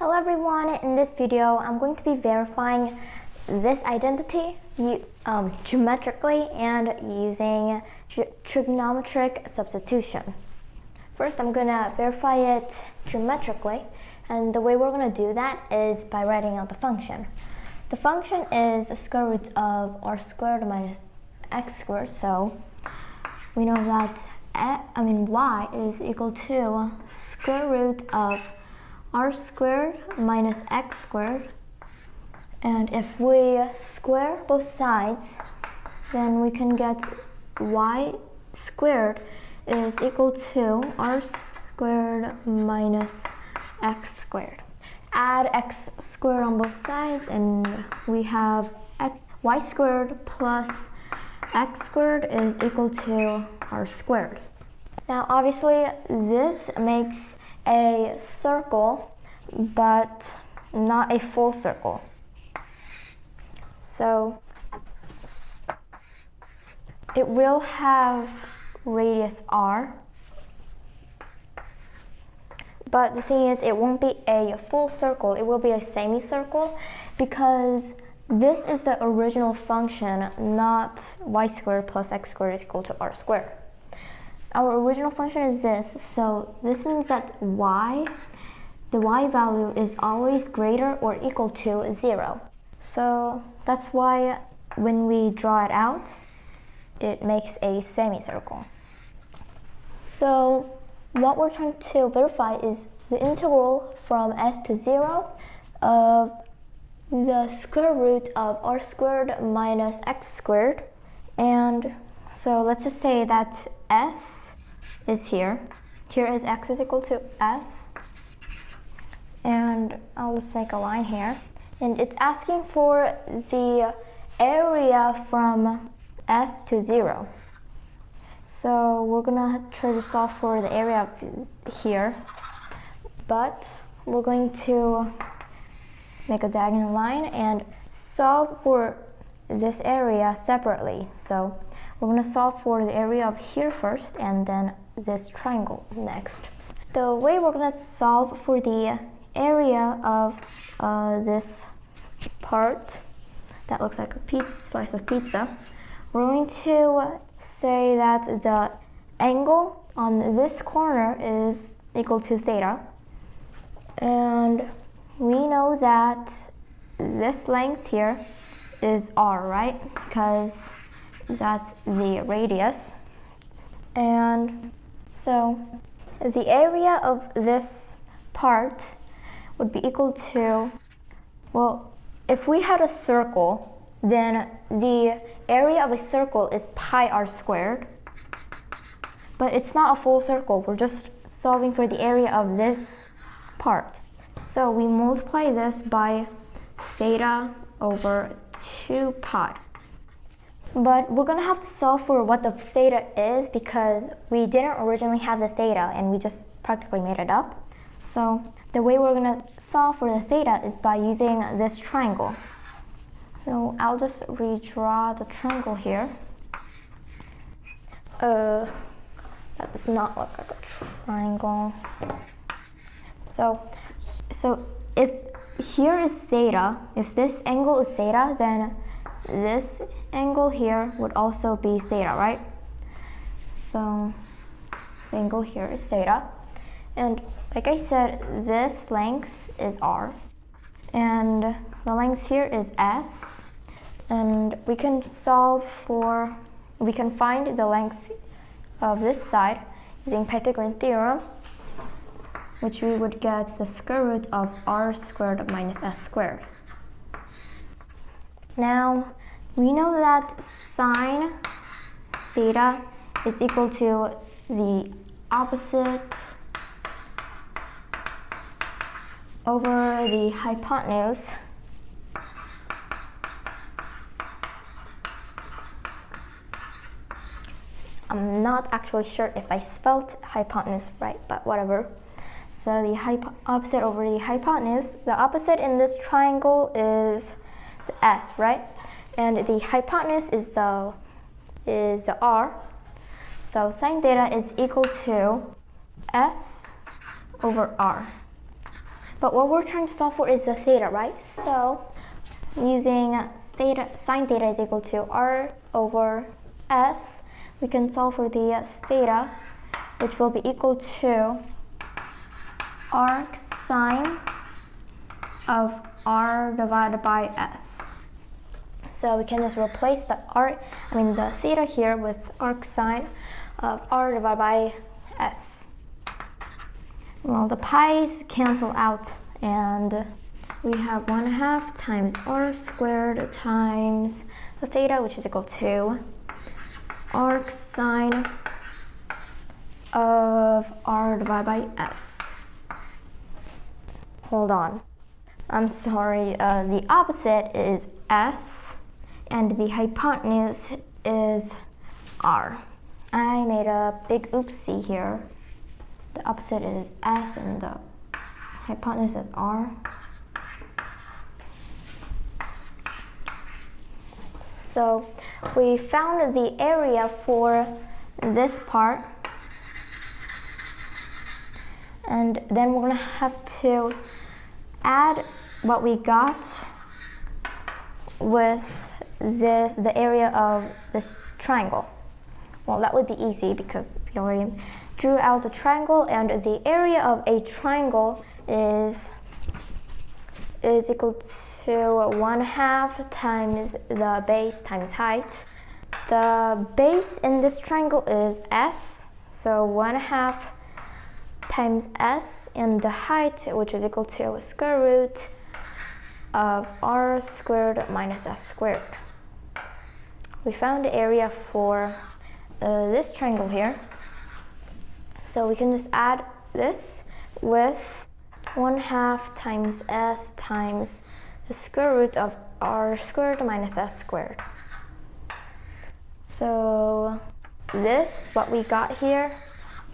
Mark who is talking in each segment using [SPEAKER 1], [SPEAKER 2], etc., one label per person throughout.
[SPEAKER 1] Hello everyone, in this video I'm going to be verifying this identity geometrically and using trigonometric substitution. First I'm going to verify it geometrically, and the way we're going to do that is by writing out the function. The function is the square root of r squared minus x squared, so we know that y is equal to square root of r squared minus x squared, and if we square both sides, then we can get y squared is equal to r squared minus x squared. Add x squared on both sides and we have y squared plus x squared is equal to r squared. Now obviously this makes a circle, but not a full circle. So it will have radius r, but the thing is it won't be a full circle, it will be a semicircle, because this is the original function, not y squared plus x squared is equal to r squared. Our original function is this, so this means that the y value is always greater or equal to 0. So that's why when we draw it out, it makes a semicircle. So what we're trying to verify is the integral from s to 0 of the square root of r squared minus x squared. And so let's just say that s is here. Here is x is equal to s. And I'll just make a line here. And it's asking for the area from s to 0. So we're gonna try to solve for the area here. But we're going to make a diagonal line and solve for this area separately. So we're going to solve for the area of here first and then this triangle next. The way we're going to solve for the area of this part that looks like a slice of pizza, we're going to say that the angle on this corner is equal to theta. And we know that this length here is r, right? Because that's the radius. And so the area of this part would be equal to, well, if we had a circle, then the area of a circle is pi r squared. But it's not a full circle, we're just solving for the area of this part. So we multiply this by theta over 2 pi. But we're going to have to solve for what the theta is because we didn't originally have the theta and we just practically made it up. So the way we're going to solve for the theta is by using this triangle. So I'll just redraw the triangle here. That does not look like a triangle. So if here is theta, if this angle is theta, then this angle here would also be theta, right? So the angle here is theta. And like I said, this length is r. And the length here is s. And we can find the length of this side using Pythagorean Theorem, which we would get the square root of r squared minus s squared. Now, we know that sine theta is equal to the opposite over the hypotenuse. I'm not actually sure if I spelled hypotenuse right, but whatever. So the opposite over the hypotenuse, the opposite in this triangle is the s, right? And the hypotenuse is r. So sine theta is equal to s over r. But what we're trying to solve for is the theta, right? So using theta, sine theta is equal to r over s, we can solve for the theta, which will be equal to arc sine of r divided by s. So we can just replace the the theta here with arc sine of r divided by s. Well, the pi's cancel out, and we have 1/2 times r squared times the theta, which is equal to arc sine of r divided by s. Hold on. I'm sorry, the opposite is s, and the hypotenuse is r. I made a big oopsie here. The opposite is s, and the hypotenuse is r. So we found the area for this part, and then we're going to have to add what we got with the area of this triangle. Well, that would be easy because we already drew out the triangle, and the area of a triangle is equal to 1/2 times the base times height. The base in this triangle is s, so 1/2 times s, and the height, which is equal to square root of r squared minus s squared. We found the area for this triangle here, so we can just add this with 1/2 times s times the square root of r squared minus s squared. So this, what we got here,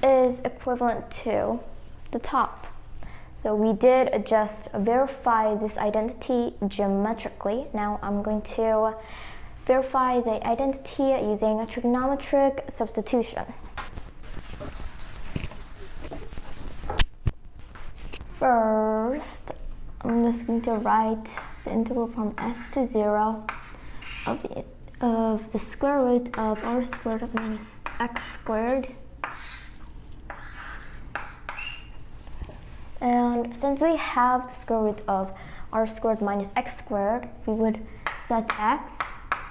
[SPEAKER 1] is equivalent to the top. So we did just verify this identity geometrically. Now I'm going to verify the identity using a trigonometric substitution. First, I'm just going to write the integral from s to 0 of the square root of r squared minus x squared. And since we have the square root of r squared minus x squared, we would set x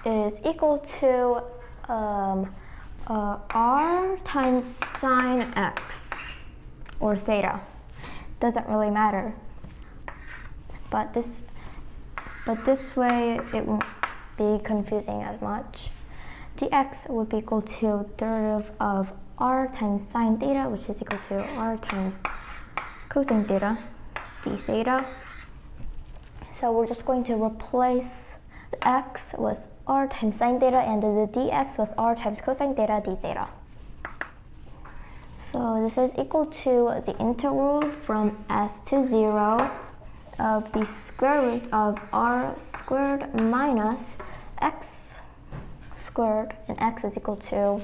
[SPEAKER 1] is equal to r times sine x, or theta. Doesn't really matter. But this way it won't be confusing as much. Dx would be equal to the derivative of r times sine theta, which is equal to r times cosine theta, d theta. So we're just going to replace the x with r times sine theta and the dx with r times cosine theta, d theta. So this is equal to the integral from s to 0 of the square root of r squared minus x squared, and x is equal to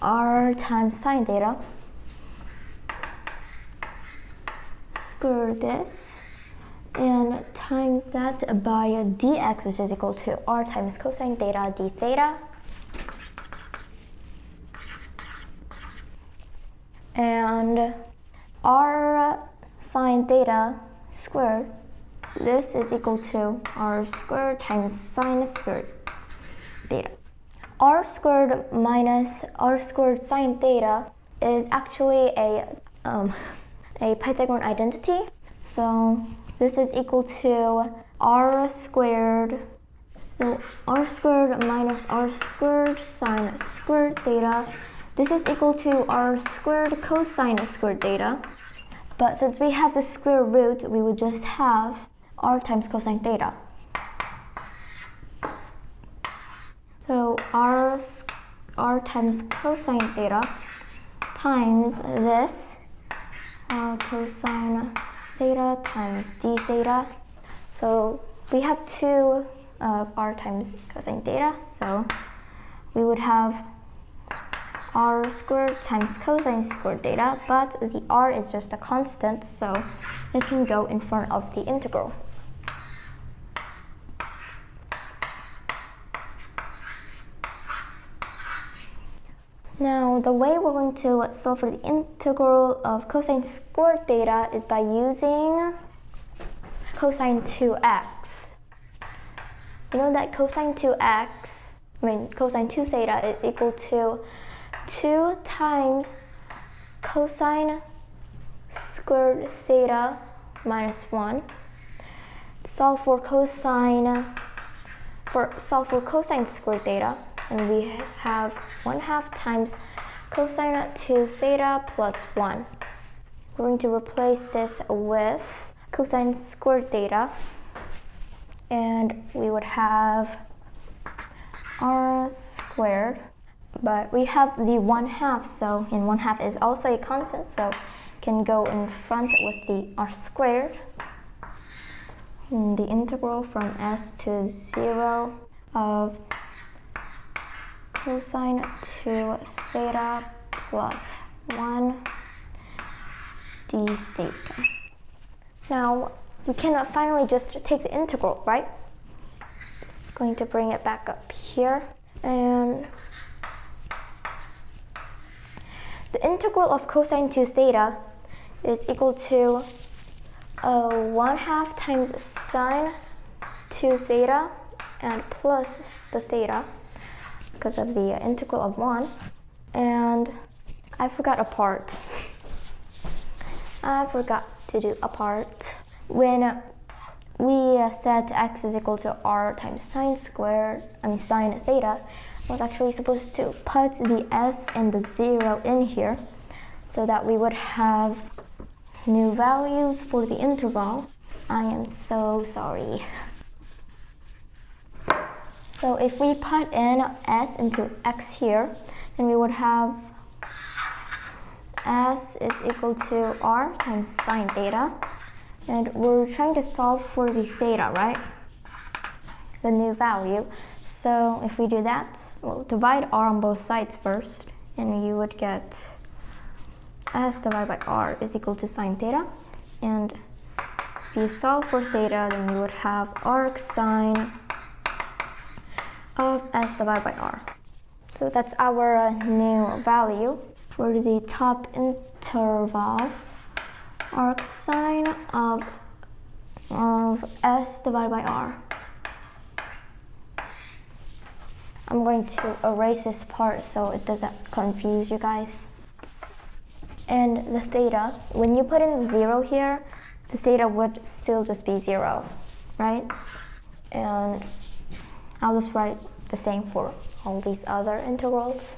[SPEAKER 1] r times sine theta square this, and times that by dx, which is equal to r times cosine theta, d theta. And r sine theta squared, this is equal to r squared times sine squared theta. R squared minus r squared sine theta is actually a Pythagorean identity. So this is equal to r squared, so r squared minus r squared sine squared theta. This is equal to r squared cosine squared theta. But since we have the square root, we would just have r times cosine theta. So r times cosine theta times this, r cosine theta times d theta. So we have 2 of r times cosine theta, so we would have r squared times cosine squared theta, but the r is just a constant, so it can go in front of the integral. Now, the way we're going to solve for the integral of cosine squared theta is by using cosine 2x. You know that cosine 2 theta is equal to 2 times cosine squared theta minus 1. Solve for cosine squared theta, and we have 1/2 times cosine 2 theta plus 1. We're going to replace this with cosine squared theta, and we would have r squared, but we have the 1/2, so and 1/2 is also a constant, so can go in front with the r squared. And the integral from s to 0 of cosine 2 theta plus 1 d theta. Now, we cannot finally just take the integral, right? Going to bring it back up here, and the integral of cosine 2 theta is equal to 1/2 times sine 2 theta and plus the theta because of the integral of 1. And I forgot a part. I forgot to do a part. When we set x is equal to r times sine theta, I was actually supposed to put the s and the 0 in here so that we would have new values for the interval. I am so sorry. So if we put in s into x here, then we would have s is equal to r times sine theta. And we're trying to solve for the theta, right? The new value. So if we do that, we'll divide r on both sides first, and you would get s divided by r is equal to sine theta. And if you solve for theta, then you would have arc sine of s divided by r. So that's our new value for the top interval. Arc sine of s divided by r. I'm going to erase this part so it doesn't confuse you guys. And the theta, when you put in the 0 here, the theta would still just be 0, right? And I'll just write the same for all these other integrals.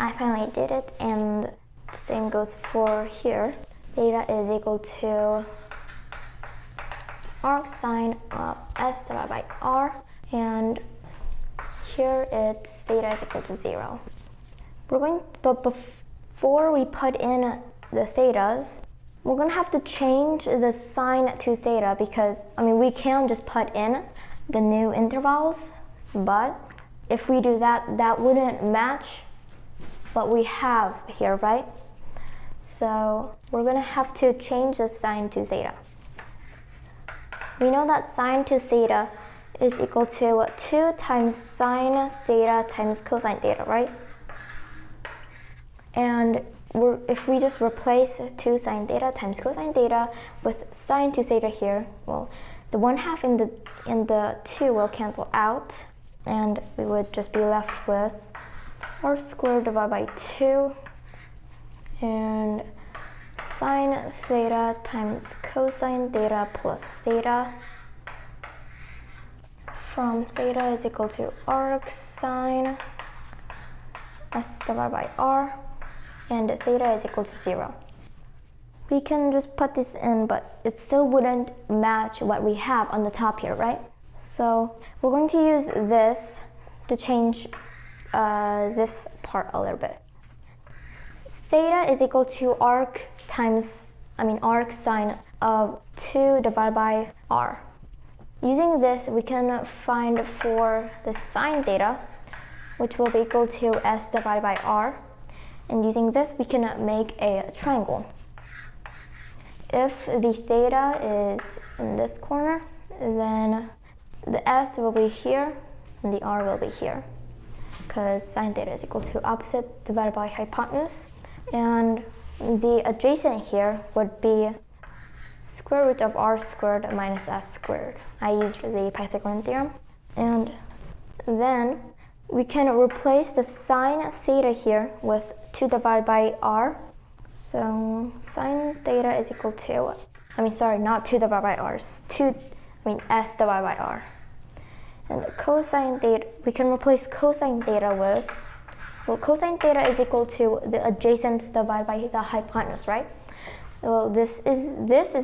[SPEAKER 1] I finally did it, and the same goes for here. Theta is equal to arc sine of s divided by r, and here it's theta is equal to 0. But before we put in the thetas, we're going to have to change the sine to theta because, we can just put in the new intervals, but if we do that, that wouldn't match what we have here, right? So we're going to have to change the sine to theta. We know that sine to theta is equal to 2 times sine theta times cosine theta, right? And if we just replace 2 sine theta times cosine theta with sine to theta here, well, the 1/2 in the 2 will cancel out, and we would just be left with r squared divided by 2 and sine theta times cosine theta plus theta from theta is equal to arc sine s divided by r, and theta is equal to 0. We can just put this in, but it still wouldn't match what we have on the top here, right? So we're going to use this to change this part a little bit. theta is equal to arc sine of 2 divided by r. Using this, we can find for the sine theta, which will be equal to s divided by r. And using this, we can make a triangle. If the theta is in this corner, then the s will be here and the r will be here, because sine theta is equal to opposite divided by hypotenuse. And the adjacent here would be square root of r squared minus s squared. I used the Pythagorean Theorem. And then we can replace the sine theta here with 2 divided by r. So sine theta is equal to, not 2 divided by r, s divided by r. And cosine theta, we can replace cosine theta with, cosine theta is equal to the adjacent divided by the hypotenuse, right? Well, this is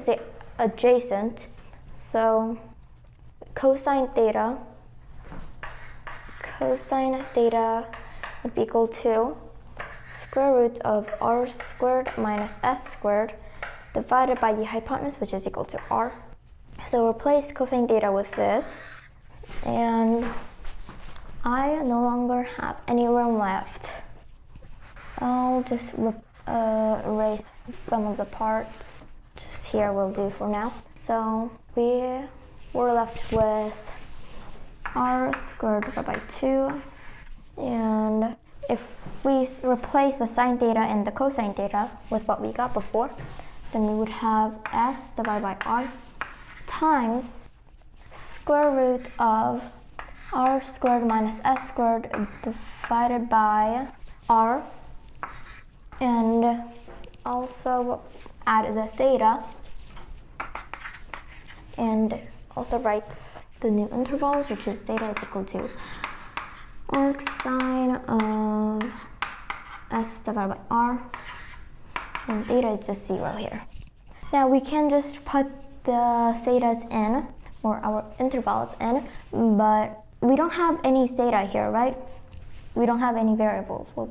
[SPEAKER 1] the adjacent, so cosine theta would be equal to square root of r squared minus s squared divided by the hypotenuse, which is equal to r. So replace cosine theta with this, and I no longer have any room left. I'll just erase some of the parts. Just here will do for now. So we were left with r squared divided by 2, and if we replace the sine theta and the cosine theta with what we got before, then we would have s divided by r times square root of r squared minus s squared divided by r, and also add the theta, and also write the new intervals, which is theta is equal to arc sine of s divided by r, and theta is just 0 here. Now we can just put the thetas in, or our intervals in, but we don't have any theta here, right? We don't have any variables. Well,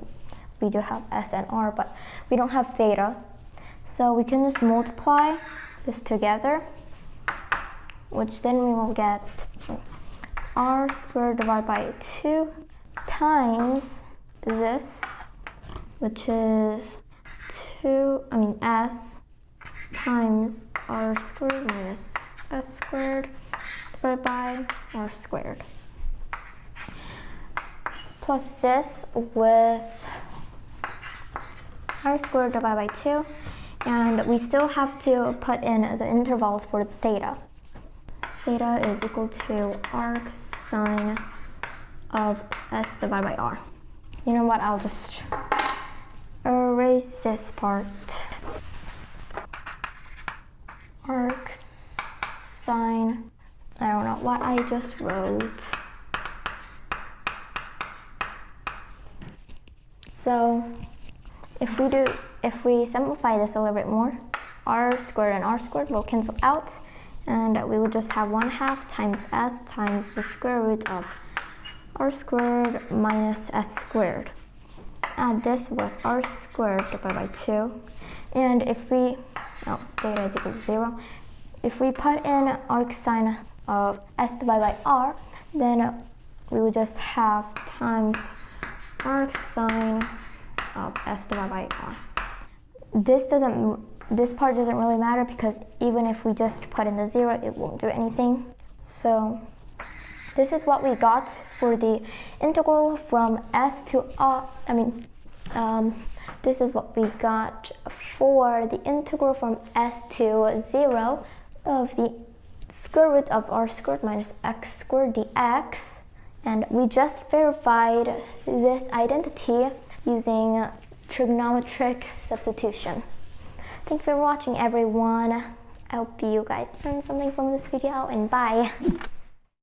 [SPEAKER 1] we do have s and r, but we don't have theta. So we can just multiply this together, which then we will get r squared divided by 2 times this, which is s times r squared minus s squared divided by r squared, plus this with r squared divided by 2, and we still have to put in the intervals for the theta. Theta is equal to arc sine of s divided by r. You know what, I'll just erase this part. Arc sine, I don't know what I just wrote. So if we simplify this a little bit more, r squared and r squared will cancel out, and we will just have 1/2 times s times the square root of r squared minus s squared. Add this with r squared divided by 2, and if we, theta is equal to 0. If we put in arc sine of s divided by r, then we would just have times arc sine of s divided by r. This part doesn't really matter, because even if we just put in the 0, it won't do anything. So this is what we got for the integral from s to r. This is what we got for the integral from s to 0 of the square root of r squared minus x squared dx. And we just verified this identity using trigonometric substitution. Thank you for watching, everyone. I hope you guys learned something from this video, and bye.